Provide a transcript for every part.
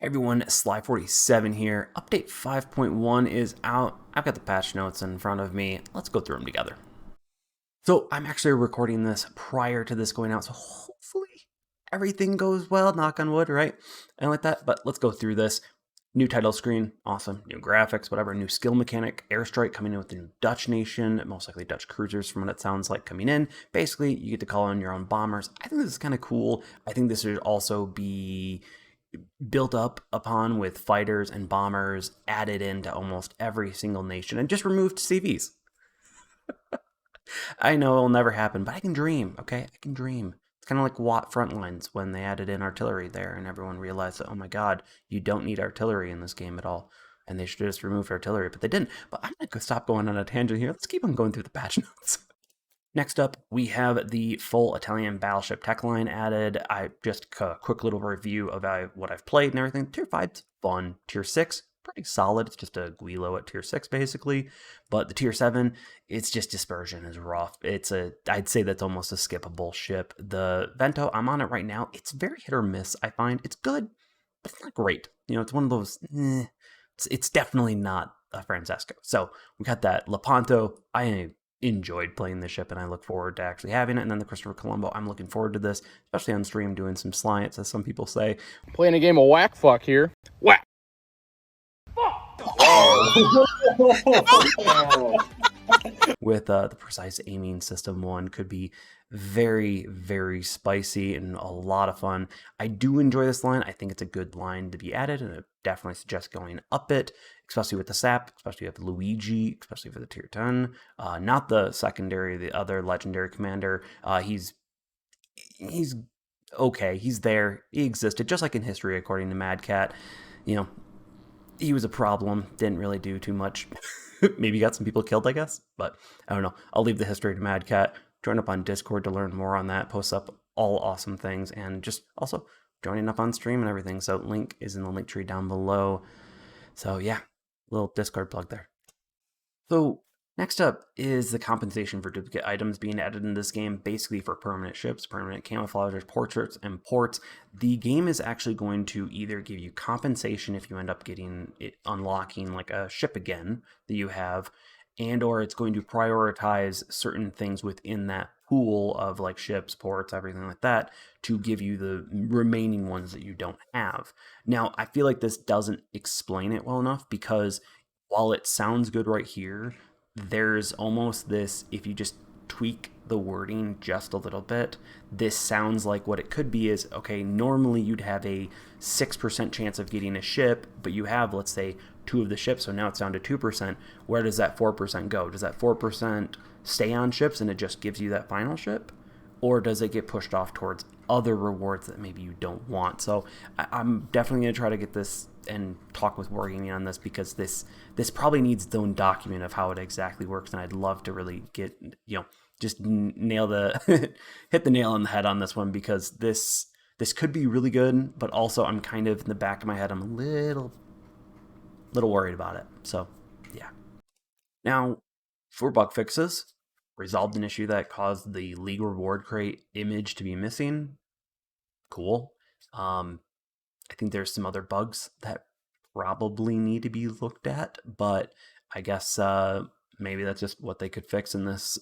Hey everyone, Sly47 here. Update 5.1 is out. I've got the patch notes in front of me. Let's go through them together. So I'm actually recording this prior to this going out, so hopefully everything goes well, knock on wood, right? And like that, but let's go through this. New title screen, awesome. New graphics, whatever. New skill mechanic, airstrike coming in with the new Dutch nation, most likely Dutch cruisers from what it sounds like coming in. Basically, you get to call on your own bombers. I think this is kind of cool. I think this should also be built up upon with fighters and bombers added into almost every single nation and just removed CVs. I know it'll never happen, but I can dream, okay? I can dream. It's kind of like Watt Frontlines when they added in artillery there and everyone realized that, oh my god, you don't need artillery in this game at all. And they should have just removed artillery, but they didn't. But I'm going to stop going on a tangent here. Let's keep on going through the patch notes. Next up, we have the full Italian battleship tech line added. I just a quick little review of what I've played and everything. Tier 5's fun. Tier 6, pretty solid. It's just a Guilo at Tier 6, basically. But the Tier 7, it's just dispersion is rough. I'd say that's almost a skippable ship. The Vento, I'm on it right now. It's very hit or miss, I find. It's good, but it's not great. It's one of those, it's definitely not a Francesco. So we got that. Lepanto, I enjoyed playing this ship and I look forward to actually having it. And then the Christopher Colombo, I'm looking forward to this, especially on stream doing some science, as some people say. Playing a game of whack fuck here. Whack. With the precise aiming system, one could be very, very spicy and a lot of fun. I do enjoy this line. I think it's a good line to be added, and I definitely suggest going up it, especially with the sap, especially with Luigi, especially for the tier 10. Not the secondary, the other legendary commander. He's okay. He's there. He existed, just like in history, according to Mad Cat. He was a problem. Didn't really do too much. Maybe got some people killed, I guess. But I don't know. I'll leave the history to Mad Cat. Join up on Discord to learn more on that. Posts up all awesome things. And just also joining up on stream and everything. So link is in the link tree down below. So yeah, little Discord plug there. So next up is the compensation for duplicate items being added in this game, basically for permanent ships, permanent camouflages, portraits, and ports. The game is actually going to either give you compensation if you end up getting it unlocking like a ship again that you have, and or it's going to prioritize certain things within that pool of like ships, ports, everything like that to give you the remaining ones that you don't have. Now, I feel like this doesn't explain it well enough because while it sounds good right here, there's almost this, if you just tweak the wording just a little bit, this sounds like what it could be is, okay, normally you'd have a 6% chance of getting a ship, but you have, let's say, 2 of the ships, so now it's down to 2%. Where does that 4% go? Does that 4% stay on ships and it just gives you that final ship? Or does it get pushed off towards other rewards that maybe you don't want? So I'm definitely going to try to get this and talk with Wargaming on this because this probably needs its own document of how it exactly works, and I'd love to really get, just nail the hit the nail on the head on this one because this could be really good, but also I'm kind of in the back of my head, I'm a little worried about it. So yeah. Now for bug fixes, resolved an issue that caused the League Reward Crate image to be missing. Cool. I think there's some other bugs that probably need to be looked at, but I guess maybe that's just what they could fix in this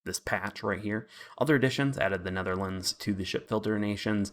this patch right here. Other additions added the Netherlands to the ship filter nations.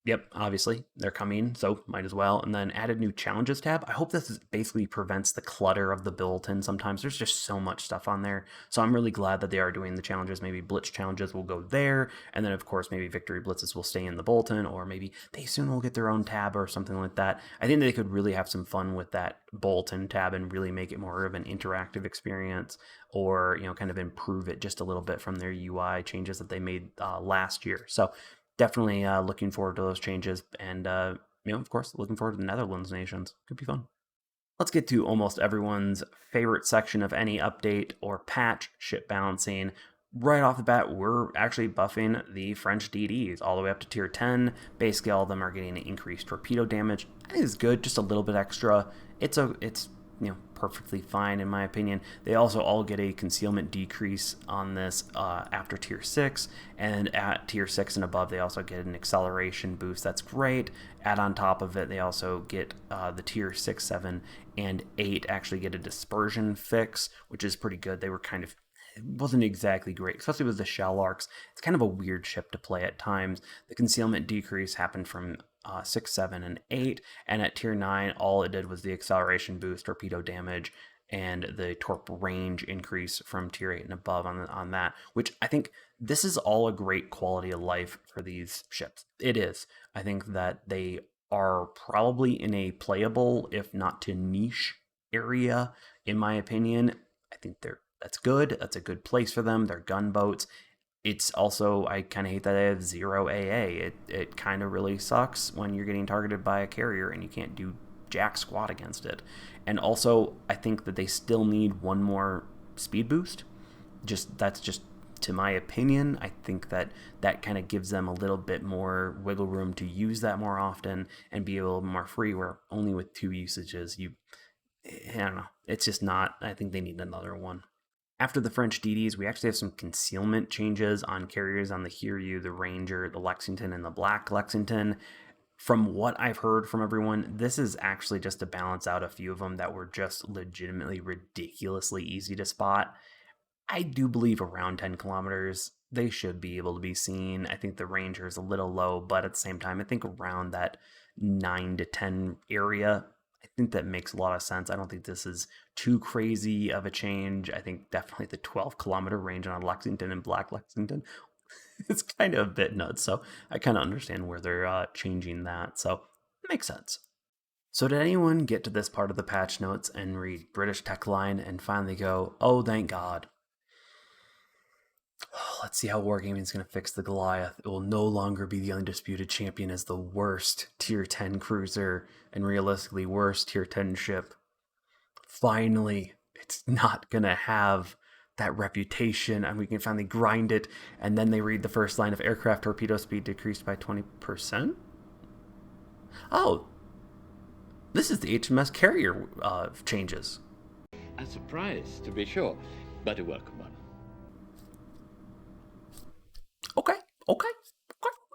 Yep, obviously they're coming, so might as well. And then added new challenges tab. I hope this basically prevents the clutter of the bulletin. Sometimes there's just so much stuff on there. So I'm really glad that they are doing the challenges. Maybe Blitz challenges will go there. And then of course, maybe victory blitzes will stay in the bulletin, or maybe they soon will get their own tab or something like that. I think they could really have some fun with that bulletin tab and really make it more of an interactive experience, or, kind of improve it just a little bit from their UI changes that they made last year. So definitely looking forward to those changes, and of course, looking forward to the Netherlands nations. Could be fun. Let's get to almost everyone's favorite section of any update or patch, ship balancing. Right off the bat, we're actually buffing the French DDs all the way up to tier 10. Basically, all of them are getting increased torpedo damage. That is good, just a little bit extra. It's perfectly fine in my opinion. They also all get a concealment decrease on this after tier 6, and at tier 6 and above they also get an acceleration boost. That's great. Add on top of it, they also get the tier 6, 7, and 8 actually get a dispersion fix, which is pretty good. They were it wasn't exactly great, especially with the Shell Arcs. It's kind of a weird ship to play at times. The concealment decrease happened from 6, 7, and 8, and at tier 9, all it did was the acceleration boost, torpedo damage, and the torp range increase from tier 8 and above on that, which I think this is all a great quality of life for these ships. It is. I think that they are probably in a playable, if not to niche area, in my opinion. I think that's good. That's a good place for them. They're gunboats. It's also, I kind of hate that they have 0 AA. It kind of really sucks when you're getting targeted by a carrier and you can't do jack squat against it. And also, I think that they still need one more speed boost. That's just to my opinion. I think that kind of gives them a little bit more wiggle room to use that more often and be a little more free, where only with 2 usages, I don't know. It's just not, I think they need another one. After the French DDs, we actually have some concealment changes on carriers on the Hiryu, the Ranger, the Lexington, and the Black Lexington. From what I've heard from everyone, this is actually just to balance out a few of them that were just legitimately ridiculously easy to spot. I do believe around 10 kilometers, they should be able to be seen. I think the Ranger is a little low, but at the same time, I think around that 9 to 10 area, I think that makes a lot of sense. I don't think this is too crazy of a change. I think definitely the 12-kilometer range on Lexington and Black Lexington is kind of a bit nuts. So I kind of understand where they're changing that. So it makes sense. So did anyone get to this part of the patch notes and read British Tech Line and finally go, oh, thank God? Let's see how Wargaming is going to fix the Goliath. It will no longer be the undisputed champion as the worst tier 10 cruiser and realistically worst tier 10 ship. Finally, it's not going to have that reputation, and we can finally grind it. And then they read the first line of aircraft torpedo speed decreased by 20%. Oh, this is the HMS Carrier changes. A surprise, to be sure, but a welcome one. Okay.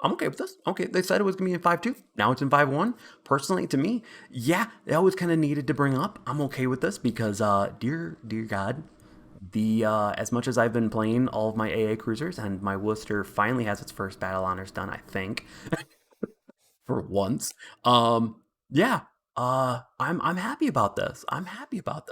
I'm okay with this. Okay, they said it was going to be in 5.2. Now it's in 5.1. Personally, to me, yeah, they always kind of needed to bring up. I'm okay with this because, dear God, as much as I've been playing all of my AA cruisers, and my Worcester finally has its first battle honors done, I think, for once. Yeah, I'm happy about this.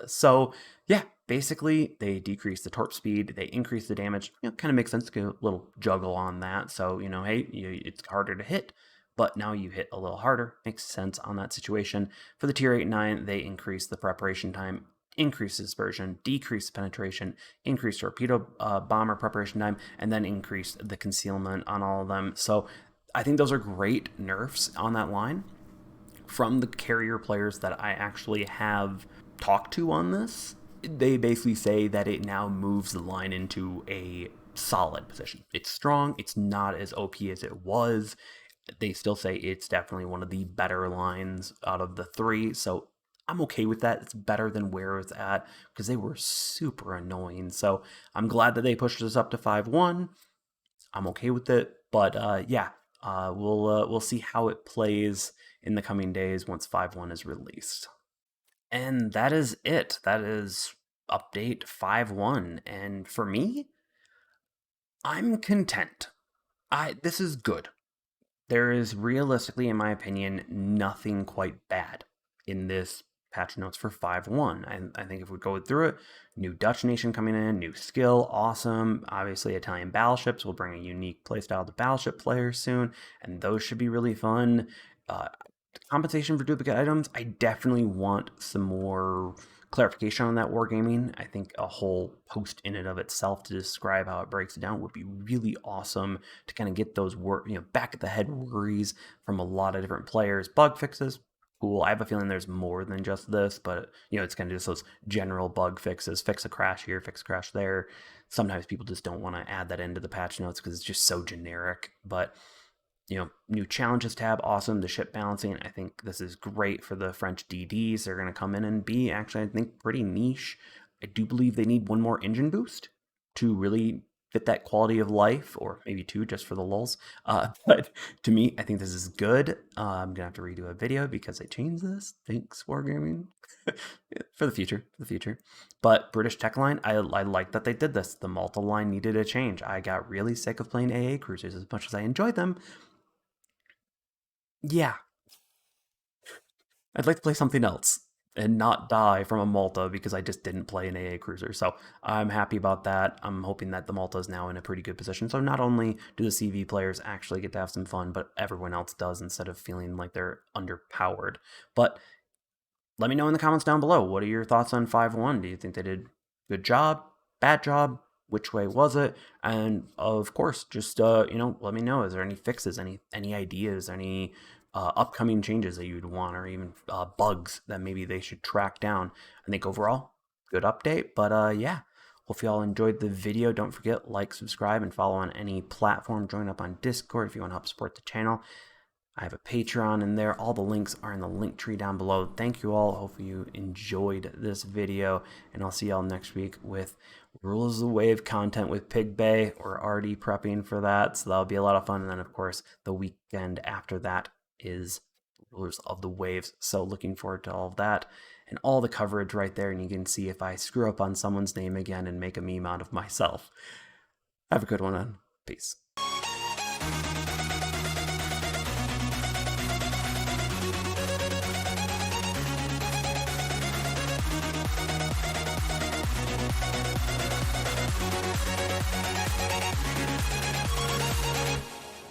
So yeah, basically they decrease the torp speed, they increase the damage. Kind of makes sense to get a little juggle on that. So hey, it's harder to hit, but now you hit a little harder. Makes sense on that situation. For the tier 8 and 9, they increase the preparation time, increase dispersion, decrease penetration, increase torpedo bomber preparation time, and then increase the concealment on all of them. So I think those are great nerfs on that line. From the carrier players that I actually have talked to on this, they basically say that it now moves the line into a solid position. It's strong. It's not as OP as it was. They still say it's definitely one of the better lines out of the 3. So I'm okay with that. It's better than where it's at because they were super annoying. So I'm glad that they pushed us up to 5.1. I'm okay with it. But we'll see how it plays in the coming days once 5.1 is released. And that is it. That is update 5.1. And for me, I'm content. This is good. There is realistically, in my opinion, nothing quite bad in this patch notes for 5.1. I think if we go through it, new Dutch nation coming in, new skill, awesome. Obviously, Italian battleships will bring a unique playstyle to battleship players soon, and those should be really fun. Compensation for duplicate items, I definitely want some more clarification on that wargaming. I think a whole post in and of itself to describe how it breaks it down would be really awesome to kind of get those back at the head worries from a lot of different players. Bug fixes, cool. I have a feeling there's more than just this, but it's kind of just those general bug fixes. Fix a crash here, fix a crash there. Sometimes people just don't want to add that into the patch notes because it's just so generic. But New challenges tab, awesome. The ship balancing, I think this is great for the French DDs. They're going to come in and be actually, I think, pretty niche. I do believe they need one more engine boost to really fit that quality of life, or maybe two just for the lulz. But to me, I think this is good. I'm gonna have to redo a video because I changed this. Thanks, Wargaming. For the future. But British Tech Line, I like that they did this. The Malta line needed a change. I got really sick of playing AA cruisers. As much as I enjoyed them, yeah, I'd like to play something else and not die from a Malta because I just didn't play an AA cruiser. So I'm happy about that. I'm hoping that the Malta is now in a pretty good position. So not only do the CV players actually get to have some fun, but everyone else does, instead of feeling like they're underpowered. But let me know in the comments down below. What are your thoughts on 5.1? Do you think they did a good job, bad job? Which way was it? And of course, just let me know. Is there any fixes, any ideas, any upcoming changes that you'd want, or even bugs that maybe they should track down? I think overall, good update. But yeah, hope you all enjoyed the video. Don't forget, like, subscribe, and follow on any platform. Join up on Discord if you want to help support the channel. I have a Patreon in there. All the links are in the link tree down below. Thank you all. Hopefully you enjoyed this video, and I'll see y'all next week with Rules of the Wave content with Pig Bay. We're already prepping for that, so that'll be a lot of fun. And then, of course, the weekend after that is Rulers of the Waves. So looking forward to all of that and all the coverage right there. And you can see if I screw up on someone's name again and make a meme out of myself. Have a good one, and peace.